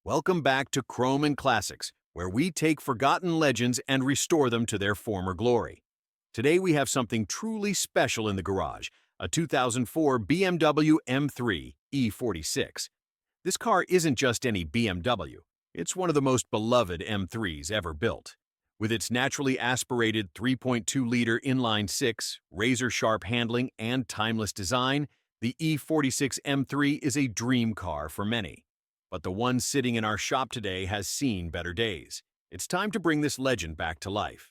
Welcome back to Chrome and Classics, where we take forgotten legends and restore them to their former glory. Today we have something truly special in the garage, a 2004 BMW M3 E46. This car isn't just any BMW, it's one of the most beloved M3s ever built. With its naturally aspirated 3.2-liter inline-six, razor-sharp handling, and timeless design, the E46 M3 is a dream car for many. But the one sitting in our shop today has seen better days. It's time to bring this legend back to life.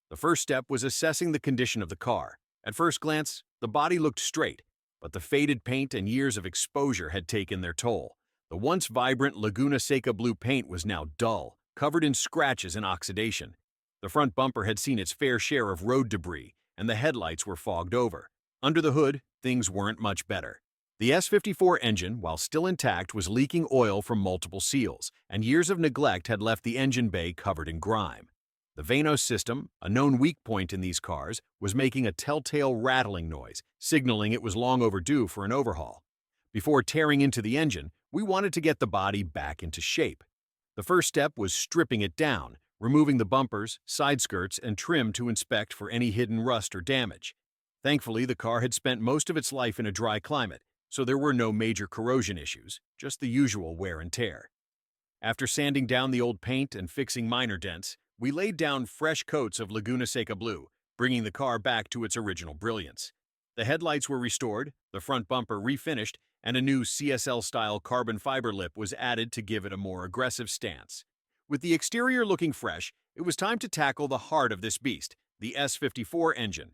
The first step was assessing the condition of the car. At first glance, the body looked straight, but the faded paint and years of exposure had taken their toll. The once vibrant Laguna Seca Blue paint was now dull, covered in scratches and oxidation. The front bumper had seen its fair share of road debris, and the headlights were fogged over. Under the hood, things weren't much better. The S54 engine, while still intact, was leaking oil from multiple seals, and years of neglect had left the engine bay covered in grime. The VANOS system, a known weak point in these cars, was making a telltale rattling noise, signaling it was long overdue for an overhaul. Before tearing into the engine, we wanted to get the body back into shape. The first step was stripping it down, removing the bumpers, side skirts, and trim to inspect for any hidden rust or damage. Thankfully, the car had spent most of its life in a dry climate, so there were no major corrosion issues, just the usual wear and tear. After sanding down the old paint and fixing minor dents, we laid down fresh coats of Laguna Seca Blue, bringing the car back to its original brilliance. The headlights were restored, the front bumper refinished, and a new CSL-style carbon fiber lip was added to give it a more aggressive stance. With the exterior looking fresh, it was time to tackle the heart of this beast, the S54 engine.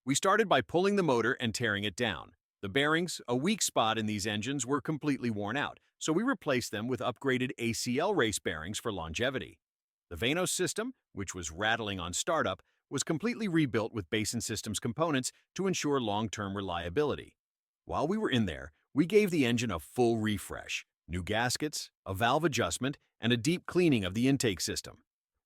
We started by pulling the motor and tearing it down. The bearings, a weak spot in these engines, were completely worn out, so we replaced them with upgraded ACL race bearings for longevity. The VANOS system, which was rattling on startup, was completely rebuilt with Basin Systems components to ensure long-term reliability. While we were in there, we gave the engine a full refresh, new gaskets, a valve adjustment, and a deep cleaning of the intake system.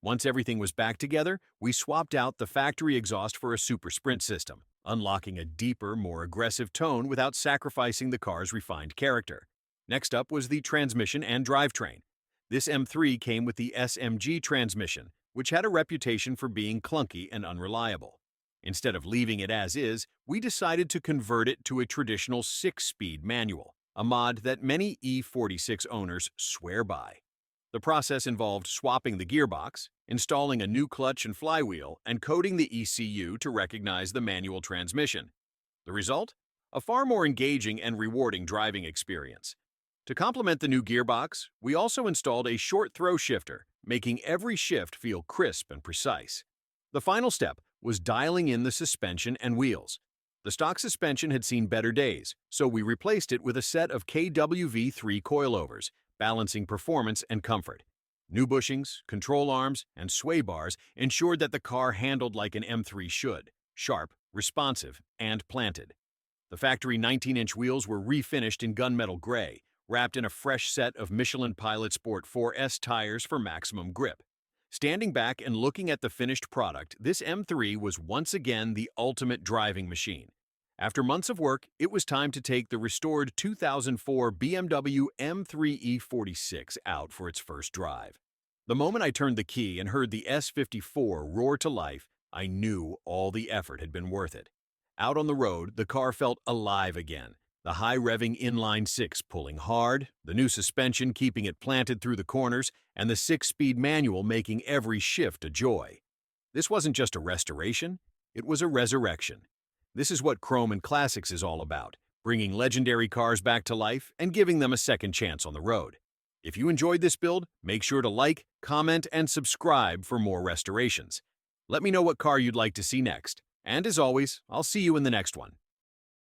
Once everything was back together, we swapped out the factory exhaust for a Supersprint system, unlocking a deeper, more aggressive tone without sacrificing the car's refined character. Next up was the transmission and drivetrain. This M3 came with the SMG transmission, which had a reputation for being clunky and unreliable. Instead of leaving it as is, we decided to convert it to a traditional 6-speed manual, a mod that many E46 owners swear by. The process involved swapping the gearbox, installing a new clutch and flywheel, and coding the ECU to recognize the manual transmission. The result? A far more engaging and rewarding driving experience. To complement the new gearbox, we also installed a short throw shifter, making every shift feel crisp and precise. The final step was dialing in the suspension and wheels. The stock suspension had seen better days, so we replaced it with a set of KWV3 coilovers, balancing performance and comfort. New bushings, control arms, and sway bars ensured that the car handled like an M3 should, sharp, responsive, and planted. The factory 19-inch wheels were refinished in gunmetal gray, wrapped in a fresh set of Michelin Pilot Sport 4S tires for maximum grip. Standing back and looking at the finished product, this M3 was once again the ultimate driving machine. After months of work, it was time to take the restored 2004 BMW M3 E46 out for its first drive. The moment I turned the key and heard the S54 roar to life, I knew all the effort had been worth it. Out on the road, the car felt alive again. The high-revving inline-six pulling hard, the new suspension keeping it planted through the corners, and the 6-speed manual making every shift a joy. This wasn't just a restoration, it was a resurrection. This is what Chrome and Classics is all about, bringing legendary cars back to life and giving them a second chance on the road. If you enjoyed this build, make sure to like, comment, and subscribe for more restorations. Let me know what car you'd like to see next. And as always, I'll see you in the next one.